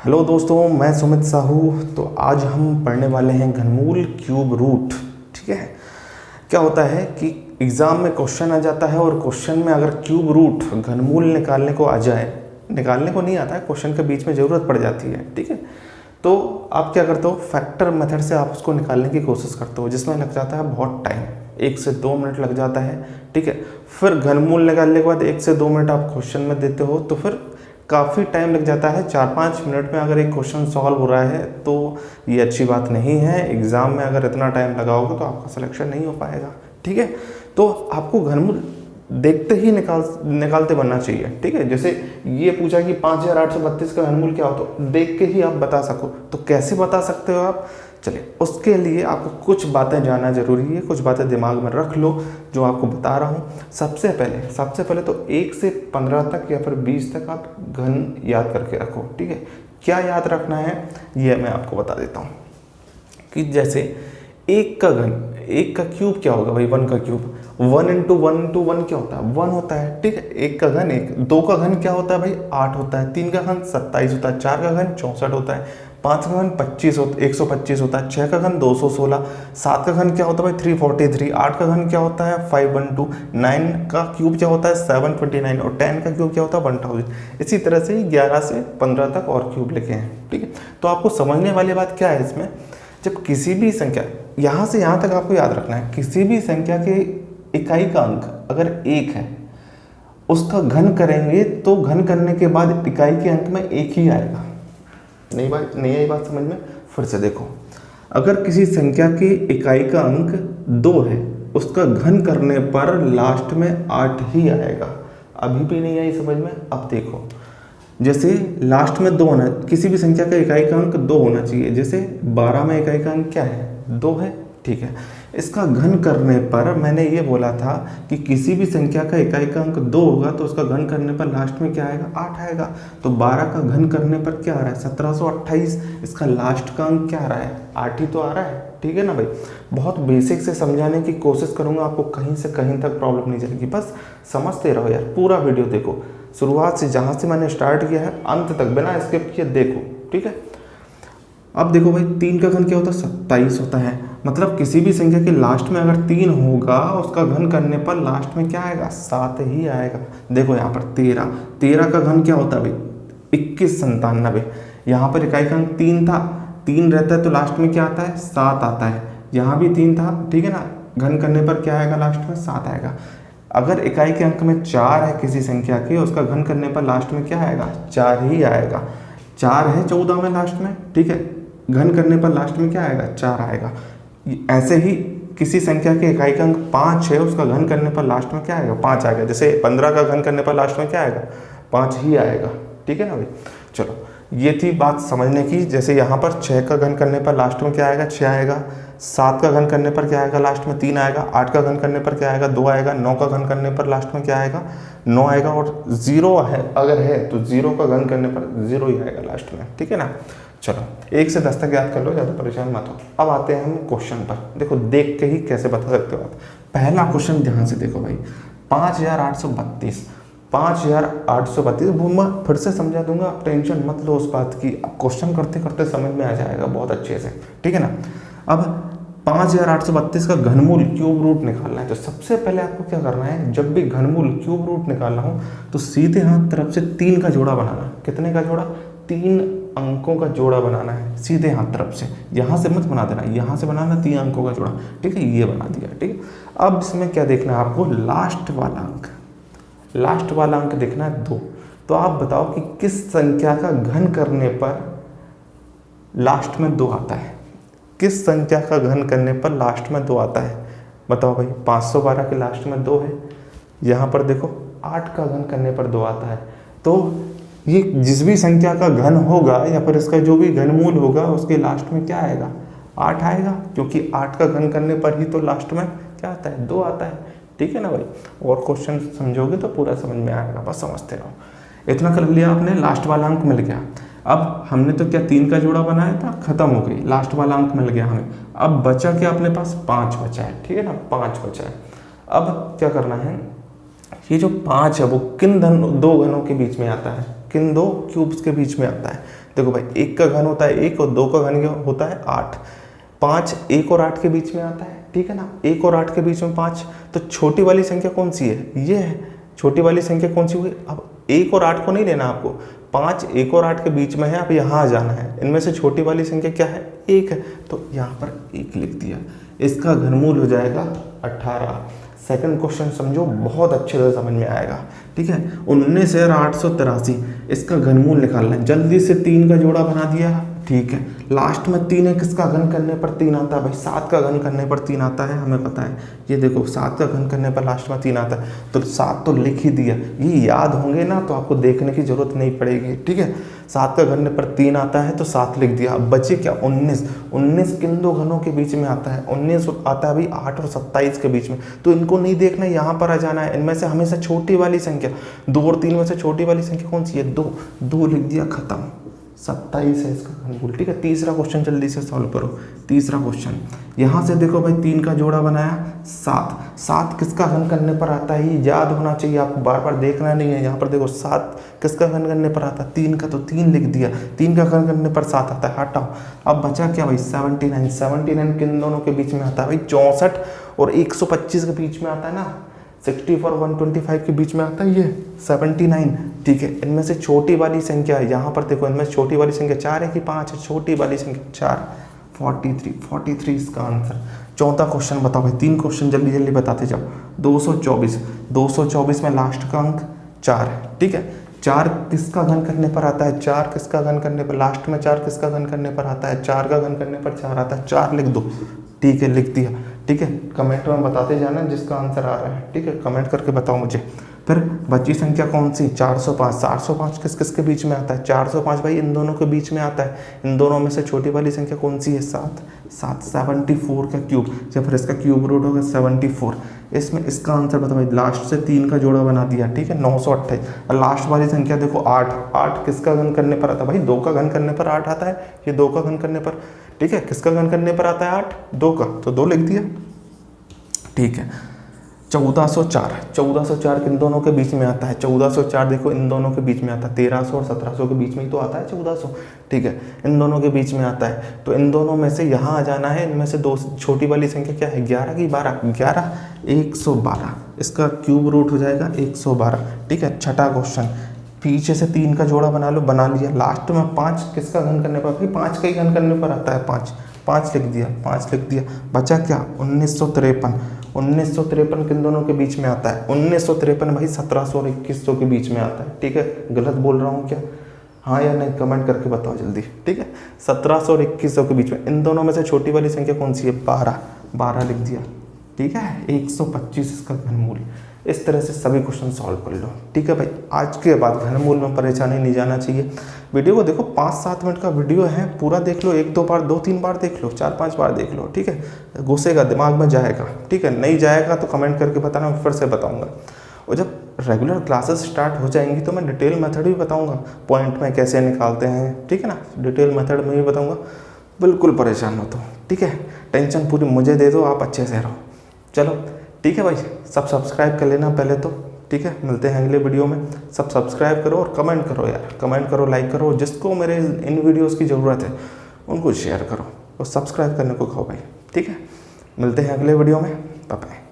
Hello दोस्तों, मैं सुमित साहू। तो आज हम पढ़ने वाले हैं घनमूल क्यूब रूट। ठीक है, क्या होता है कि एग्ज़ाम में क्वेश्चन आ जाता है और क्वेश्चन में अगर क्यूब रूट घनमूल निकालने को आ जाए, निकालने को नहीं आता है, क्वेश्चन के बीच में ज़रूरत पड़ जाती है। ठीक है, तो आप क्या करते हो, फैक्टर मेथड से आप उसको निकालने की कोशिश करते हो, जिसमें लग जाता है बहुत टाइम, 1 से 2 मिनट लग जाता है। ठीक है, फिर घनमूल निकालने के बाद 1 से 2 मिनट आप क्वेश्चन में देते हो, तो फिर काफ़ी टाइम लग जाता है। 4-5 मिनट में अगर एक क्वेश्चन सॉल्व हो रहा है तो ये अच्छी बात नहीं है। एग्ज़ाम में अगर इतना टाइम लगाओगे तो आपका सिलेक्शन नहीं हो पाएगा। ठीक है, तो आपको घनमूल देखते ही निकालते बनना चाहिए। ठीक है, जैसे ये पूछा कि 5832 का घनमूल क्या हो, तो देख के ही आप बता सको। तो कैसे बता सकते हो आप, चलिए उसके लिए आपको कुछ बातें जानना जरूरी है, कुछ बातें दिमाग में रख लो जो आपको बता रहा हूँ। सबसे पहले तो 1 से 15 तक या फिर 20 तक आप घन याद करके रखो। ठीक है, क्या याद रखना है ये मैं आपको बता देता हूँ कि जैसे 1 का घन, 1 का क्यूब क्या होगा भाई, 1 का क्यूब 1 इंटू 1 क्या होता है, 1 होता है। ठीक है, 1 का घन 1, 2 का घन क्या होता है भाई, 8 होता है, 3 का घन 27 होता है, 4 का घन 64 होता है, 5 का घन 125 होता है, 6 का घन 216, 7 का घन क्या होता है भाई 343, 8 का घन क्या होता है 512, 9 का क्यूब क्या होता है 729 और 10 का क्यूब क्या होता है 1000। इसी तरह से 11 से 15 तक और क्यूब लिखे हैं। ठीक है, तो आपको समझने वाली बात क्या है इसमें, जब किसी भी संख्या यहाँ से यहाँ तक आपको याद रखना है, किसी भी संख्या के इकाई का अंक अगर 1 है, उसका घन करेंगे तो घन करने के बाद इकाई के अंक में 1 ही आएगा। नहीं आई बात समझ में? फिर से देखो, अगर किसी संख्या की इकाई का अंक 2 है, उसका घन करने पर लास्ट में 8 ही आएगा। अभी भी नहीं आई समझ में? अब देखो, जैसे लास्ट में 2 होना, किसी भी संख्या का इकाई का अंक 2 होना चाहिए। जैसे 12 में इकाई का अंक क्या है, 2 है। ठीक है, इसका घन करने पर मैंने ये बोला था कि किसी भी संख्या का इकाई का अंक 2 होगा तो उसका घन करने पर लास्ट में क्या आएगा, 8 आएगा। तो 12 का घन करने पर क्या आ रहा है, 1728। इसका लास्ट का अंक क्या आ रहा है, 8 ही तो आ रहा है। ठीक है ना भाई, बहुत बेसिक से समझाने की कोशिश करूंगा, आपको कहीं से कहीं तक प्रॉब्लम नहीं चलेगी। बस समझते रहो यार, पूरा वीडियो देखो, शुरुआत से जहाँ से मैंने स्टार्ट किया है अंत तक बिना स्किप किए देखो। ठीक है, अब देखो भाई 3 का घन क्या होता है, 27 होता है। मतलब किसी भी संख्या के लास्ट में अगर 3 होगा, उसका घन करने पर लास्ट में क्या आएगा, 7 ही आएगा। देखो यहाँ पर 13 का घन क्या होता है भाई, 2197। यहाँ पर इकाई का अंक 3 था, 3 रहता है तो लास्ट में क्या आता है, 7 आता है। यहाँ भी 3 था, ठीक है ना, घन करने पर क्या आएगा, लास्ट में 7 आएगा। अगर इकाई के अंक में 4 है किसी संख्या के, उसका घन करने पर लास्ट में क्या आएगा, 4 ही आएगा। 4 है 14 में लास्ट में, ठीक है, घन करने पर लास्ट में क्या आएगा, 4 आएगा। ऐसे ही किसी संख्या के इकाई का अंक 5 है, उसका घन करने पर लास्ट में क्या आएगा, 5 आएगा। जैसे 15 का घन करने पर लास्ट में क्या आएगा, 5 ही आएगा। ठीक है ना भाई, चलो ये थी बात समझने की। जैसे यहाँ पर 6 का घन करने पर लास्ट में क्या आएगा, 6 आएगा। 7 का घन करने पर क्या आएगा, लास्ट में 3 आएगा। 8 का घन करने पर क्या आएगा, 2 आएगा। 9 का घन करने पर लास्ट में क्या आएगा, 9 आएगा। और 0 है अगर है तो 0 का घन करने पर 0 ही आएगा लास्ट में। ठीक है ना, चलो 1 से 10 तक याद कर लो, ज़्यादा परेशान मत हो। अब आते हैं हम क्वेश्चन पर। देखो देख के ही कैसे बता सकते हो आप। पहला क्वेश्चन ध्यान से देखो भाई, 5832 वो मैं फिर से समझा दूंगा, आप टेंशन मत लो उस बात की। अब क्वेश्चन करते करते समझ में आ जाएगा बहुत अच्छे से। ठीक है ना, अब 5832 का घनमूल क्यूब रूट निकालना है। तो सबसे पहले आपको क्या करना है, जब भी घनमूल क्यूब रूट निकालना हो तो सीधे हाथ तरफ से 3 का जोड़ा बनाना। कितने का जोड़ा, 3 अंकों का जोड़ा बनाना है सीधे हाथ तरफ से। यहाँ से मत बना देना, यहाँ से बनाना 3 अंकों का जोड़ा। ठीक है, ये बना दिया। ठीक है, अब इसमें क्या देखना है आपको, लास्ट वाला अंक देखना है 2। तो आप बताओ कि किस संख्या का घन करने पर लास्ट में 2 आता है, किस संख्या का घन करने पर लास्ट में 2 आता है, बताओ भाई। 512 के लास्ट में 2 है। यहाँ पर देखो 8 का घन करने पर 2 आता है। तो ये जिस भी संख्या का घन होगा या फिर इसका जो भी घनमूल होगा, उसके लास्ट में क्या आएगा, 8 आएगा, क्योंकि 8 का घन करने पर ही तो लास्ट में क्या आता है, 2 आता है। ठीक है ना भाई, और क्वेश्चन समझोगे तो पूरा समझ में आएगा, बस समझते रहो। इतना कर लिया आपने, लास्ट वाला अंक मिल गया। अब हमने तो क्या 3 का जोड़ा बनाया था, खत्म हो गई, लास्ट वाला अंक मिल गया हमें। अब बचा क्या अपने पास, 5 बचा है। ठीक है ना, 5 बचा है। अब क्या करना है, ये जो 5 है वो किन 2 घनों के बीच में आता है, किन दो क्यूब्स के बीच में आता है? देखो भाई, 1 का घन होता है 1 और 2 का घन होता है 8। 5 1 और 8 के बीच में आता है, ठीक है ना, 1 और 8 के बीच में 5। तो छोटी वाली संख्या कौन सी है? ये है छोटी वाली संख्या कौन सी हुई? अब 1 और 8 को नहीं लेना आपको, 5 1 और 8 के बीच में है, अब यहाँ आ जाना है। इनमें से छोटी वाली संख्या क्या है? 1 है, तो यहाँ पर 1 लिख दिया। इसका घनमूल हो जाएगा 18। सेकंड क्वेश्चन समझो, बहुत अच्छे से समझ में आएगा, ठीक है। 19,883 इसका घनमूल निकालना है। जल्दी से 3 का जोड़ा बना दिया, ठीक है। लास्ट में 3 है, किसका घन करने पर 3 आता है? भाई 7 का घन करने पर 3 आता है, हमें पता है। ये देखो 7 का घन करने पर लास्ट में 3 आता है, तो 7 तो लिख ही दिया। ये याद होंगे ना तो आपको देखने की जरूरत नहीं पड़ेगी, ठीक है। 7 का घन पर 3 आता है तो 7 लिख दिया। अब बचे क्या? 19 किन दो घनों के बीच में आता है? 19 आता है भाई 8 और 27 के बीच में, तो इनको नहीं देखना, यहाँ पर आ जाना है। इनमें से हमेशा छोटी वाली संख्या 2 और 3 में से छोटी वाली संख्या कौन सी है? 2 लिख दिया, खत्म। 27 है इसका घनमूल, ठीक है। तीसरा क्वेश्चन जल्दी से सॉल्व करो। तीसरा क्वेश्चन यहाँ से देखो भाई, 3 का जोड़ा बनाया 7 किसका घन करने पर आता है? ये याद होना चाहिए, आपको बार बार देखना नहीं है। यहाँ पर देखो 7 किसका घन करने पर आता है? 3 का, तो 3 लिख दिया। 3 का घन करने पर 7 आता है, हटाओ। अब बचा क्या भाई? 79 किन दोनों के बीच में आता है भाई? 64 और 125 के बीच में आता है ना। 64 और 125 के बीच में आता है ये 79, ठीक है। इनमें से छोटी वाली संख्या है, यहाँ पर देखो इनमें से छोटी वाली संख्या 4 है कि 5 है? छोटी वाली संख्या 4, 43 इसका आंसर। चौथा क्वेश्चन बताओ भाई, 3 क्वेश्चन जल्दी जल्दी बताते जाओ। 224 में लास्ट का अंक 4 है, ठीक है। 4 किसका घन करने पर आता है? 4 किसका घन करने पर, लास्ट में 4 किसका घन करने पर आता है? 4 का घन करने पर 4 आता है, 4 लिख दो, ठीक है, लिख दिया, ठीक है। कमेंट में बताते जाना जिसका आंसर आ रहा है, ठीक है, कमेंट करके बताओ मुझे। फिर बची संख्या कौन सी? 405 किस किस के बीच में आता है? 405 भाई इन दोनों के बीच में आता है। इन दोनों में से छोटी वाली संख्या कौन सी है? 7 74 का क्यूब, जब फिर इसका क्यूब रूट होगा 74। इसमें इसका आंसर बताओ भाई, लास्ट से 3 का जोड़ा बना दिया, ठीक है, 928। और लास्ट वाली संख्या देखो 8 किसका घन करने पर आता है? भाई 2 का घन करने पर 8 आता है, ये 2 का घन करने पर, ठीक है। किसका घन करने पर आता है 8? 2 का, तो 2 लिख दिया, ठीक है। 1404 किन दोनों के बीच में आता है? 1404 देखो इन दोनों के बीच में आता है, 1300 और 1700 के बीच में ही तो आता है 1400, ठीक है। इन दोनों के बीच में आता है, तो इन दोनों में से यहाँ आ जाना है। इनमें से 2 छोटी वाली संख्या क्या है? 11 की 12, 11 112, इसका क्यूब रूट हो जाएगा 112, ठीक है। छठा क्वेश्चन, पीछे से 3 का जोड़ा बना लो, बना लिया। लास्ट में 5 किसका घन करने पर? भाई 5 का ही घन करने पर आता है, 5 लिख दिया। बचा क्या? 1953 किन दोनों के बीच में आता है? 1953 भाई 1700 और 2100 के बीच में आता है, ठीक है। गलत बोल रहा हूँ क्या? हाँ या नहीं, कमेंट करके बताओ जल्दी, ठीक है। 1700 और 2100 के बीच में। इन दोनों में से छोटी वाली संख्या कौन सी है? 12 लिख दिया, ठीक है। 125 इसका घनमूल। इस तरह से सभी क्वेश्चन सॉल्व कर लो, ठीक है भाई। आज के बाद घनमूल में परेशानी नहीं जाना चाहिए। वीडियो को देखो, 5-7 मिनट का वीडियो है, पूरा देख लो, 1-2 बार, 2-3 बार देख लो, 4-5 बार देख लो, ठीक है। घुसेगा, दिमाग में जाएगा, ठीक है। नहीं जाएगा तो कमेंट करके बताना, मैं फिर से बताऊंगा। और जब रेगुलर क्लासेस स्टार्ट हो जाएंगी तो मैं डिटेल मेथड भी बताऊंगा, पॉइंट में कैसे निकालते हैं, ठीक है ना। डिटेल मेथड में भी बताऊंगा, बिल्कुल परेशान मत हो, ठीक है। टेंशन पूरी मुझे दे दो, आप अच्छे से रहो। चलो ठीक है भाई, सब सब्सक्राइब कर लेना पहले तो, ठीक है। मिलते हैं अगले वीडियो में। सब सब्सक्राइब करो और कमेंट करो यार, कमेंट करो, लाइक करो। जिसको मेरे इन वीडियोस की ज़रूरत है उनको शेयर करो और सब्सक्राइब करने को कहो भाई, ठीक है। मिलते हैं अगले वीडियो में, बाय बाय।